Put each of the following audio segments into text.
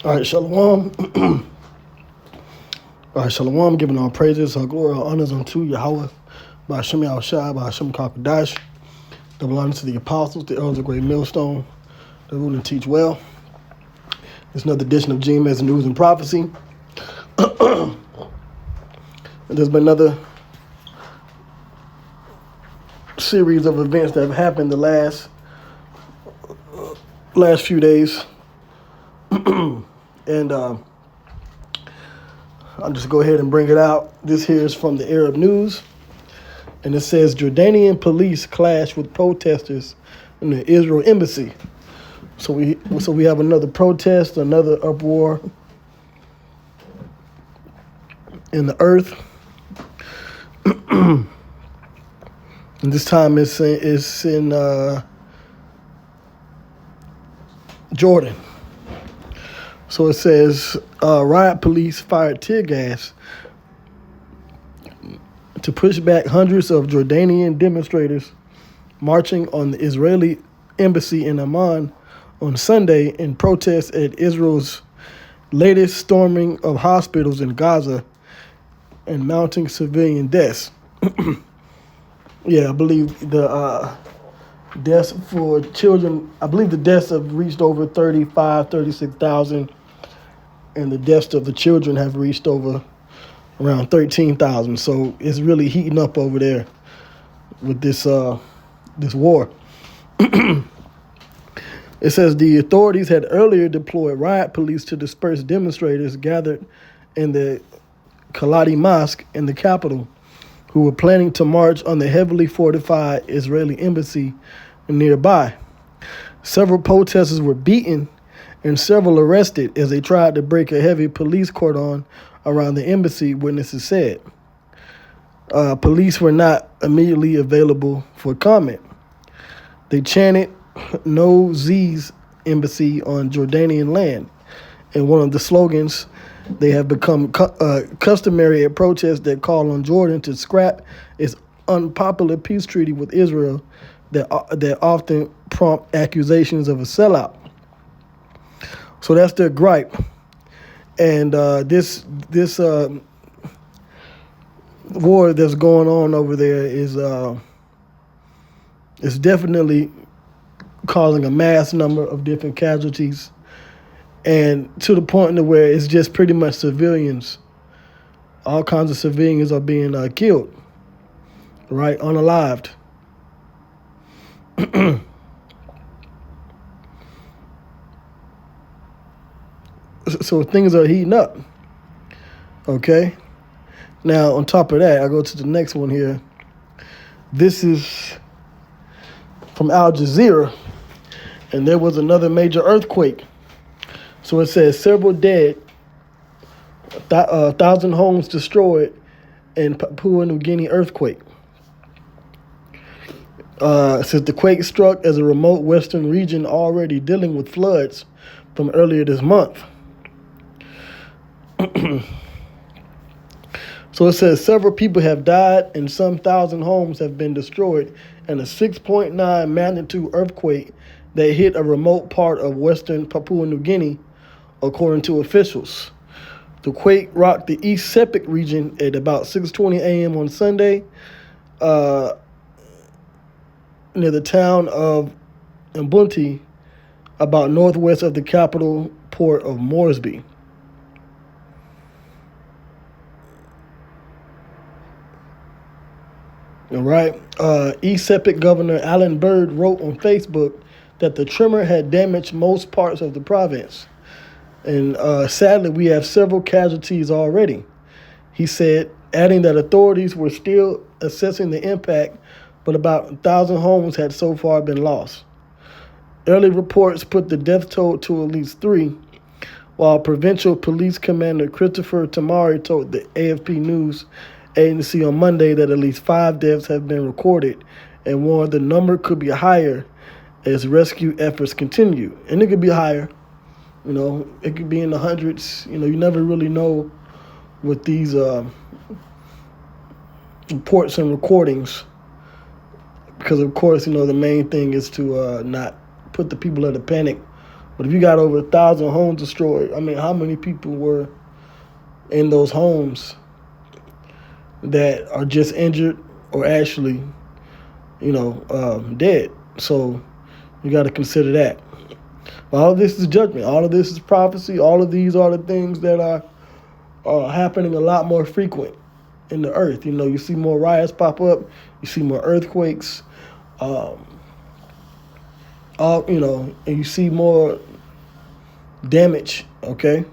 All right, Shalom. All right, Shalom, giving all praises, all glory, all honors unto Yahweh, by Hashem Yahushua, by Hashem Kakadash, double honor to the apostles, the elders of Great Millstone, that rule and teach well. It's another edition of GMS News and Prophecy. There's been another series of events that have happened the last few days. And I'll just go ahead and bring it out. This here is from the Arab News. And it says, Jordanian police clash with protesters in the Israel embassy. So we have another protest, another uproar in the earth. And this time it's in Jordan. So it says, riot police fired tear gas to push back hundreds of Jordanian demonstrators marching on the Israeli embassy in Amman on Sunday in protest at Israel's latest storming of hospitals in Gaza and mounting civilian deaths. Yeah, I believe the deaths for children, I believe the deaths have reached over 36,000, and the deaths of the children have reached over around 13,000. So it's really heating up over there with this war. It says the authorities had earlier deployed riot police to disperse demonstrators gathered in the Kaladi Mosque in the capital, who were planning to march on the heavily fortified Israeli embassy nearby. Several protesters were beaten and several arrested as they tried to break a heavy police cordon around the embassy, witnesses said. Police were not immediately available for comment. They chanted "No Z's Embassy on Jordanian land," and one of the slogans they have become customary at protests that call on Jordan to scrap its unpopular peace treaty with Israel that often prompt accusations of a sellout. So that's their gripe. And this war that's going on over there is definitely causing a mass number of different casualties, and to the point where it's just pretty much civilians. All kinds of civilians are being killed, right, unalived. So things are heating up. Okay. Now, on top of that, I go to the next one here. This is from Al Jazeera, and there was another major earthquake. So it says several dead, 1,000 homes destroyed in Papua New Guinea earthquake. It says the quake struck as a remote western region already dealing with floods from earlier this month. So it says several people have died and some 1,000 homes have been destroyed in a 6.9 magnitude earthquake that hit a remote part of western Papua New Guinea, according to officials. The quake rocked the East Sepik region at about 6:20 a.m. on Sunday, near the town of Mbunti, about northwest of the capital port of Moresby. All right. East Sepik Governor Alan Bird wrote on Facebook that the tremor had damaged most parts of the province. And sadly, we have several casualties already, he said, adding that authorities were still assessing the impact, but about 1,000 homes had so far been lost. Early reports put the death toll to at least 3, while Provincial Police Commander Christopher Tamari told the AFP News agency on Monday that at least 5 deaths have been recorded and warned the number could be higher as rescue efforts continue. And it could be higher. It could be in the hundreds. You never really know with these reports and recordings, because, of course, the main thing is to not put the people at a panic But if you got over 1,000 homes destroyed, I mean, how many people were in those homes that are just injured or actually, dead? So you got to consider that. But all of this is judgment. All of this is prophecy. All of these are the things that are happening a lot more frequent in the earth. You see more riots pop up. You see more earthquakes. And you see more damage. Okay.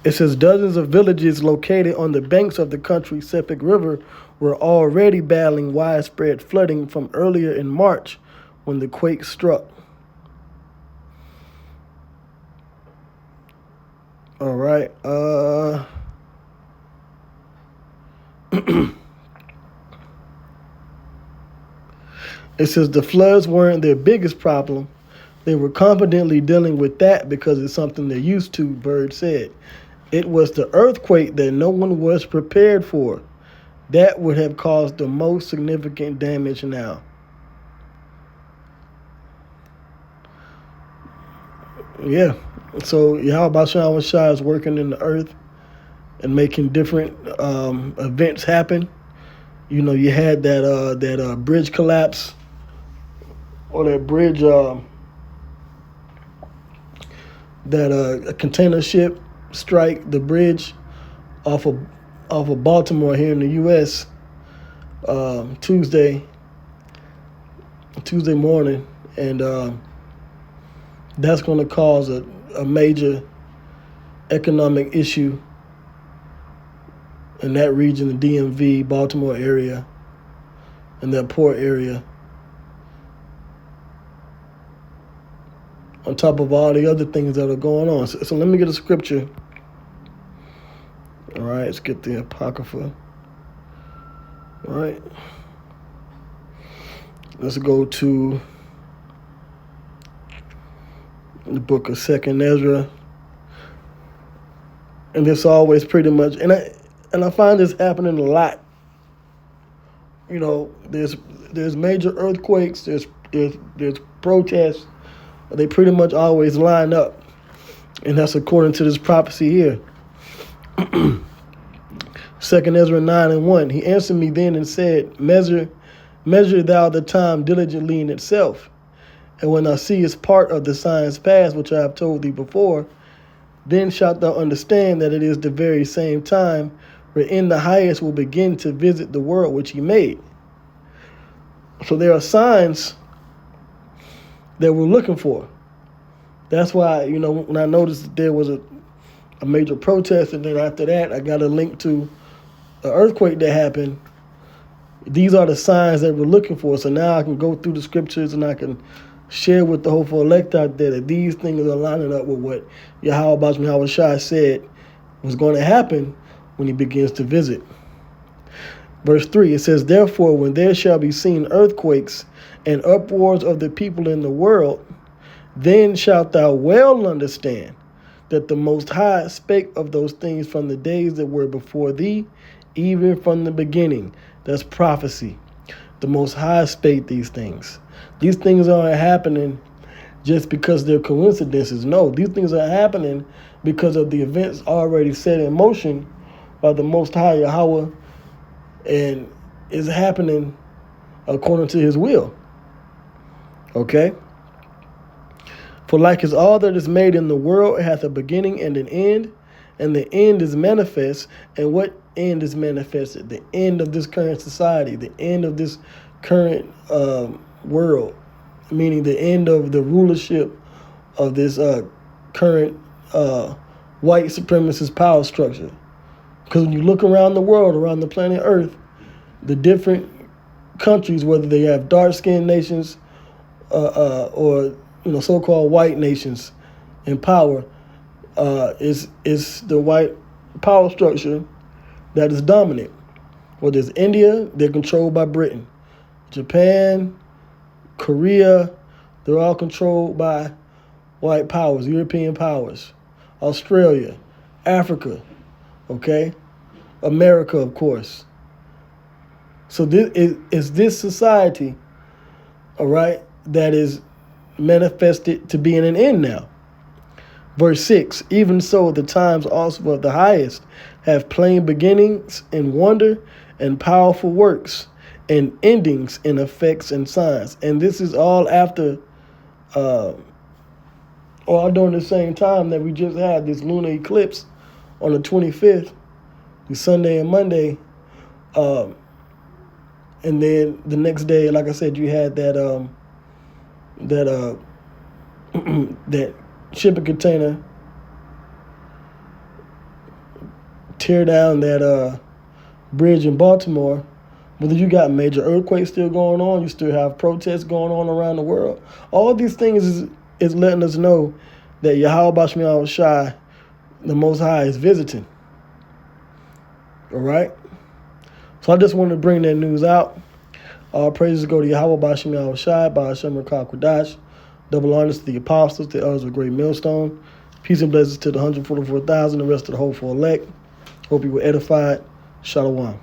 It says dozens of villages located on the banks of the country's Sepik River were already battling widespread flooding from earlier in March when the quake struck. All right. It says the floods weren't their biggest problem. They were confidently dealing with that because it's something they're used to, Bird said. It was the earthquake that no one was prepared for. That would have caused the most significant damage now. Yeah. So Yahweh Shah is working in the earth and making different events happen. You had that bridge collapse, or that bridge, a container ship strike the bridge off of Baltimore here in the U.S. Tuesday morning, and that's going to cause a major economic issue in that region, the DMV, Baltimore area, and that port area, on top of all the other things that are going on. So let me get a scripture. All right, let's get the Apocrypha. All right. Let's go to the book of 2nd Ezra. And this always pretty much, and I find this happening a lot. There's major earthquakes, there's protests. They pretty much always line up. And that's according to this prophecy here. 2nd Ezra 9:1. He answered me then and said, Measure thou the time diligently in itself. And when thou seest part of the signs past, which I have told thee before, then shalt thou understand that it is the very same time wherein the highest will begin to visit the world which he made. So there are signs that we're looking for. That's why, when I noticed that there was a major protest, and then after that, I got a link to an earthquake that happened. These are the signs that we're looking for. So now I can go through the scriptures and I can share with the hopeful elect out there that these things are lining up with what Yahweh Shai said was going to happen when he begins to visit. Verse 3, it says, Therefore, when there shall be seen earthquakes and uproars of the people in the world, then shalt thou well understand that the Most High spake of those things from the days that were before thee, even from the beginning. That's prophecy. The Most High spake these things. These things aren't happening just because they're coincidences. No, these things are happening because of the events already set in motion by the Most High Yahweh, and is happening according to his will. Okay? For like as all that is made in the world hath a beginning and an end, and the end is manifest. And what end is manifested? The end of this current society, the end of this current world, meaning the end of the rulership of this current white supremacist power structure. Because when you look around the world, around the planet Earth, the different countries, whether they have dark-skinned nations or so-called white nations in power, is the white power structure that is dominant. Whether it's India, they're controlled by Britain. Japan, Korea, they're all controlled by white powers, European powers. Australia, Africa, okay? America, of course. So this is this society, all right, that is manifested to be in an end now. Verse 6, even so the times also of the highest have plain beginnings in wonder and powerful works and endings in effects and signs. And this is all after, all during the same time that we just had this lunar eclipse on the 25th, the Sunday and Monday. And then the next day, like I said, you had that that shipping container tear down that bridge in Baltimore. Whether you got major earthquakes still going on, you still have protests going on around the world. All these things is letting us know that Yahweh Bashmiel Shai, the Most High, is visiting. All right? So I just wanted to bring that news out. All praises go to Yahweh Bashmiel Shai, by Hashem Rakah Kodash. Double honors to the apostles, the elders of Great Millstone. Peace and blessings to the 144,000, the rest of the hopeful elect. Hope you were edified. Shalom.